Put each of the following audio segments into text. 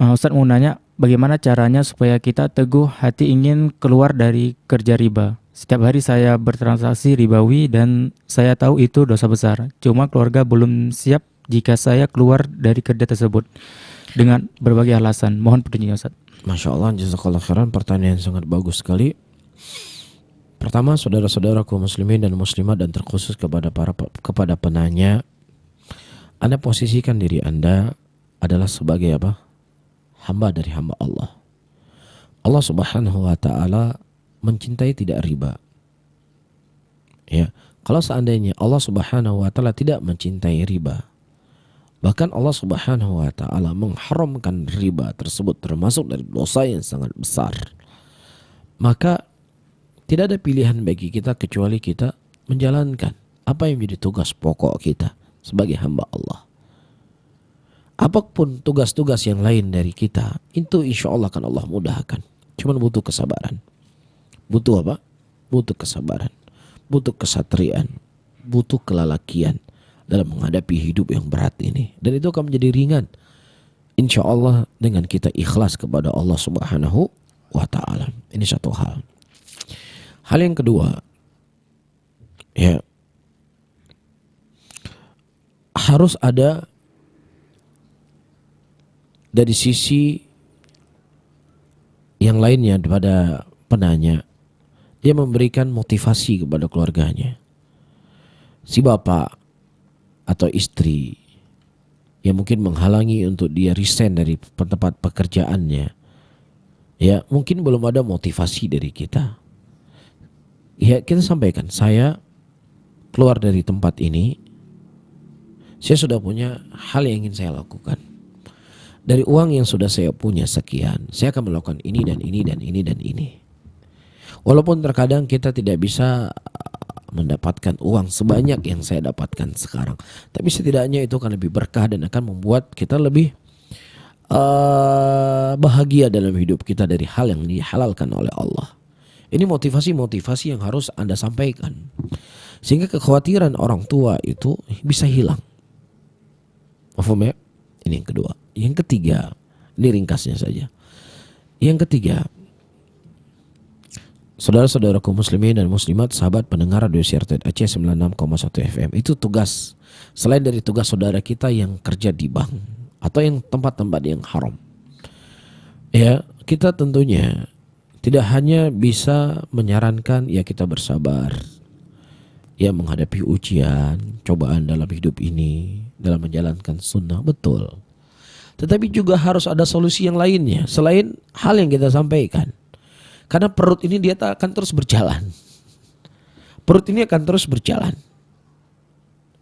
Ustadz mau nanya, bagaimana caranya supaya kita teguh hati ingin keluar dari kerja riba? Setiap hari saya bertransaksi ribawi dan saya tahu itu dosa besar. Cuma keluarga belum siap jika saya keluar dari kerja tersebut dengan berbagai alasan. Mohon petunjuknya Ustadz. Masya Allah, jazakallah khairan. Pertanyaan yang sangat bagus sekali. Pertama, saudara-saudaraku muslimin dan muslimat, dan terkhusus kepada penanya, Anda posisikan diri Anda adalah sebagai apa? Hamba dari hamba Allah. Allah Subhanahu wa taala mencintai tidak riba. Ya, kalau seandainya Allah Subhanahu wa taala tidak mencintai riba, bahkan Allah Subhanahu wa taala mengharamkan riba tersebut termasuk dari dosa yang sangat besar, maka tidak ada pilihan bagi kita kecuali kita menjalankan apa yang menjadi tugas pokok kita sebagai hamba Allah. Apapun tugas-tugas yang lain dari kita, itu insya Allah akan Allah mudahkan. Cuman butuh kesabaran. Butuh apa? Butuh kesabaran. Butuh kesatrian. Butuh kelalakian dalam menghadapi hidup yang berat ini. Dan itu akan menjadi ringan, insya Allah, dengan kita ikhlas kepada Allah Subhanahu wa ta'ala. Ini satu hal. Hal yang kedua, ya, harus ada dari sisi yang lainnya pada penanya, dia memberikan motivasi kepada keluarganya. Si bapak atau istri yang mungkin menghalangi untuk dia resign dari tempat pekerjaannya, ya mungkin belum ada motivasi dari kita. Ya kita sampaikan, saya keluar dari tempat ini, saya sudah punya hal yang ingin saya lakukan. Dari uang yang sudah saya punya sekian, saya akan melakukan ini dan ini dan ini dan ini. Walaupun terkadang kita tidak bisa mendapatkan uang sebanyak yang saya dapatkan sekarang, tapi setidaknya itu akan lebih berkah dan akan membuat kita lebih bahagia dalam hidup kita dari hal yang dihalalkan oleh Allah. Ini motivasi-motivasi yang harus Anda sampaikan, sehingga kekhawatiran orang tua itu bisa hilang. Paham ya? Ini yang kedua. Yang ketiga, ini ringkasnya saja. Yang ketiga, saudara-saudaraku muslimin dan muslimat, sahabat pendengar Radio Siar Aceh 96,1 FM, itu tugas, selain dari tugas saudara kita yang kerja di bank atau yang tempat-tempat yang haram, ya kita tentunya tidak hanya bisa menyarankan ya kita bersabar ya menghadapi ujian, cobaan dalam hidup ini, dalam menjalankan sunnah, betul. Tetapi juga harus ada solusi yang lainnya selain hal yang kita sampaikan. Karena perut ini dia akan terus berjalan. Perut ini akan terus berjalan.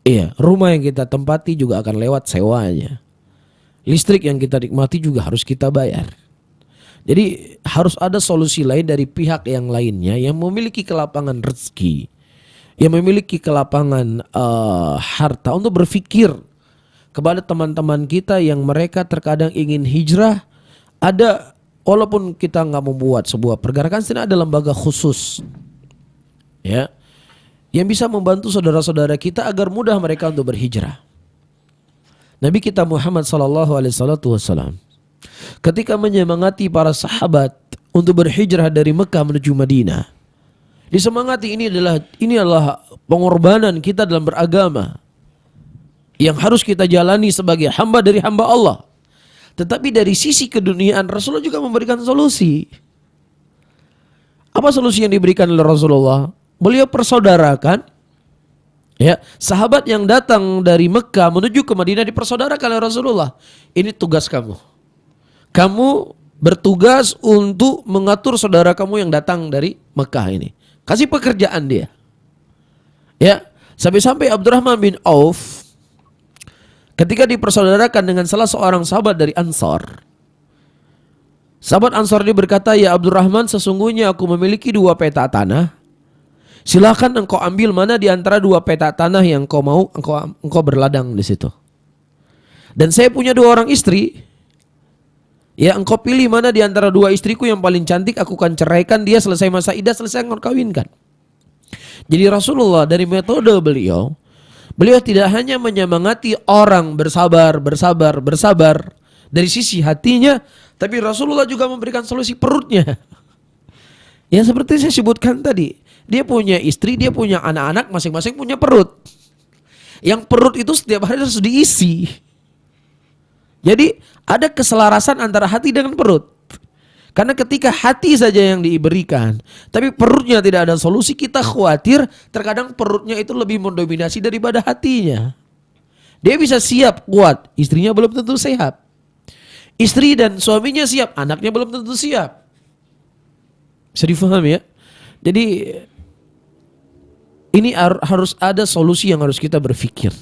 Iya, rumah yang kita tempati juga akan lewat sewanya. Listrik yang kita nikmati juga harus kita bayar. Jadi harus ada solusi lain dari pihak yang lainnya yang memiliki kelapangan rezeki, yang memiliki kelapangan harta, untuk berpikir kepada teman-teman kita yang mereka terkadang ingin hijrah. Ada, walaupun kita nggak membuat sebuah pergerakan, setidaknya ada lembaga khusus, ya, yang bisa membantu saudara-saudara kita agar mudah mereka untuk berhijrah. Nabi kita Muhammad SAW ketika menyemangati para sahabat untuk berhijrah dari Mekah menuju Madinah, disemangati ini adalah pengorbanan kita dalam beragama yang harus kita jalani sebagai hamba dari hamba Allah. Tetapi dari sisi keduniaan, Rasulullah juga memberikan solusi. Apa solusi yang diberikan oleh Rasulullah? Beliau persaudarakan, ya, sahabat yang datang dari Mekah menuju ke Madinah dipersaudarakan oleh Rasulullah. Ini tugas kamu. Kamu bertugas untuk mengatur saudara kamu yang datang dari Mekah ini. Kasih pekerjaan dia. Ya, sampai-sampai Abdurrahman bin Auf ketika dipersaudarakan dengan salah seorang sahabat dari Ansar, sahabat Ansar ini berkata, "Ya Abdurrahman, sesungguhnya aku memiliki 2 peta tanah. Silakan engkau ambil mana di antara 2 peta tanah yang engkau mau, engkau berladang di situ. Dan saya punya 2 orang istri. Ya, engkau pilih mana di antara 2 istriku yang paling cantik, aku akan ceraikan dia selesai masa iddah, selesai engkau kawinkan." Jadi Rasulullah dari metode beliau tidak hanya menyemangati orang bersabar, dari sisi hatinya, tapi Rasulullah juga memberikan solusi perutnya. Ya seperti saya sebutkan tadi, dia punya istri, dia punya anak-anak, masing-masing punya perut. Yang perut itu setiap hari harus diisi. Jadi ada keselarasan antara hati dengan perut. Karena ketika hati saja yang diberikan, tapi perutnya tidak ada solusi, kita khawatir terkadang perutnya itu lebih mendominasi daripada hatinya. Dia bisa siap kuat, istrinya belum tentu sehat. Istri dan suaminya siap, anaknya belum tentu siap. Bisa difahami ya? Jadi ini harus ada solusi yang harus kita berpikir.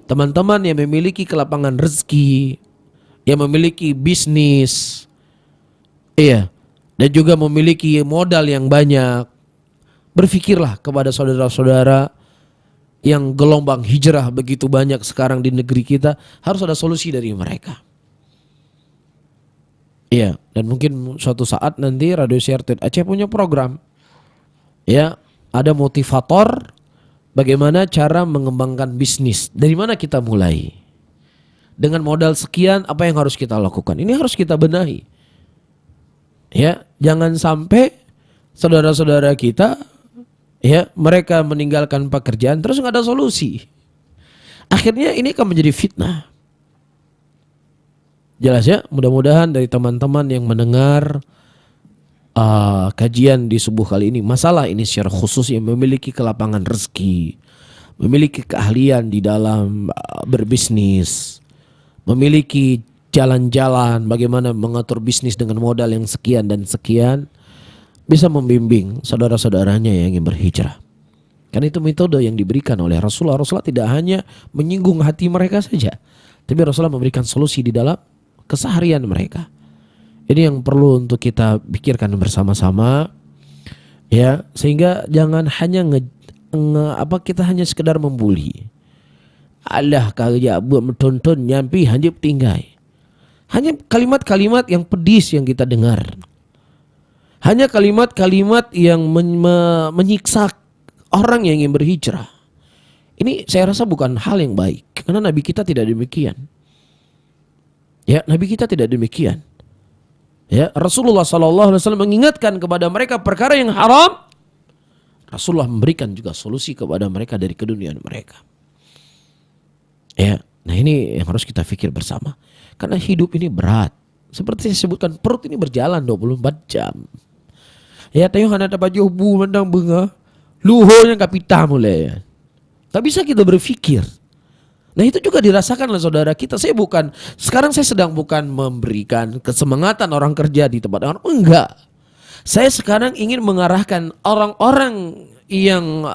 Teman-teman yang memiliki kelapangan rezeki, yang memiliki bisnis, iya, dan juga memiliki modal yang banyak, berpikirlah kepada saudara-saudara yang gelombang hijrah begitu banyak sekarang di negeri kita, harus ada solusi dari mereka. Iya, dan mungkin suatu saat nanti Radio Syarted Aceh punya program. Ya, ada motivator bagaimana cara mengembangkan bisnis. Dari mana kita mulai? Dengan modal sekian apa yang harus kita lakukan? Ini harus kita benahi. Ya, jangan sampai saudara-saudara kita ya mereka meninggalkan pekerjaan terus nggak ada solusi. Akhirnya ini akan menjadi fitnah. Jelas ya, mudah-mudahan dari teman-teman yang mendengar kajian di subuh kali ini, masalah ini secara khusus yang memiliki kelapangan rezeki, memiliki keahlian di dalam berbisnis, memiliki jalan-jalan bagaimana mengatur bisnis dengan modal yang sekian dan sekian, bisa membimbing saudara-saudaranya yang ingin berhijrah. Karena itu metode yang diberikan oleh Rasulullah. Rasulullah tidak hanya menyinggung hati mereka saja, tapi Rasulullah memberikan solusi di dalam keseharian mereka. Ini yang perlu untuk kita pikirkan bersama-sama, ya, sehingga jangan hanya kita hanya sekedar membuli. Allah kaya buat mentonton nyampi hanjip tinggai. Hanya kalimat-kalimat yang pedis yang kita dengar. Hanya kalimat-kalimat yang menyiksa orang yang ingin berhijrah. Ini saya rasa bukan hal yang baik, karena Nabi kita tidak demikian. Ya, Nabi kita tidak demikian. Ya, Rasulullah SAW mengingatkan kepada mereka perkara yang haram. Rasulullah memberikan juga solusi kepada mereka dari keduniaan mereka. Ya, nah ini yang harus kita pikir bersama. Karena hidup ini berat. Seperti saya sebutkan, perut ini berjalan 24 jam. Ya, tayo hana dapat jobu mendang bunga. Luhurnya kapita mulai. Tak bisa kita berpikir. Nah itu juga dirasakan oleh saudara kita. Sekarang saya sedang bukan memberikan kesemangatan orang kerja di tempat orang. Enggak. Saya sekarang ingin mengarahkan orang-orang yang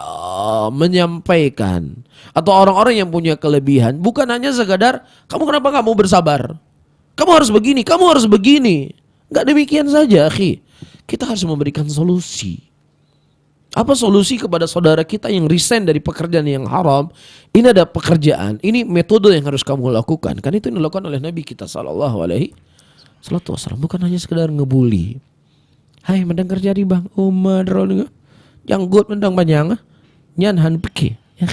menyampaikan atau orang-orang yang punya kelebihan. Bukan hanya sekadar, kamu kenapa kamu bersabar? Kamu harus begini, kamu harus begini. Enggak demikian saja, akhi. Kita harus memberikan solusi. Apa solusi kepada saudara kita yang resign dari pekerjaan yang haram? Ini ada pekerjaan, ini metode yang harus kamu lakukan. Kan itu yang dilakukan oleh Nabi kita SAW. Bukan hanya sekedar ngebully. Hai mendang kerja di bang, umar yang good mendang banyak, nyan han peke. Ya,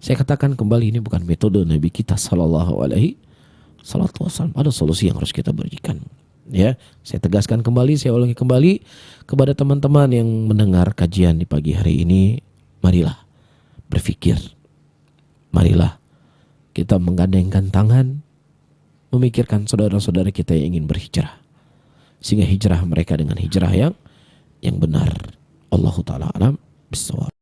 saya katakan kembali ini bukan metode Nabi kita SAW. Ada solusi yang harus kita berikan. Ya, saya tegaskan kembali, saya ulangi kembali kepada teman-teman yang mendengar kajian di pagi hari ini, marilah berpikir, marilah kita menggandengkan tangan, memikirkan saudara-saudara kita yang ingin berhijrah, sehingga hijrah mereka dengan hijrah yang benar. Allahu ta'ala alam bisawab.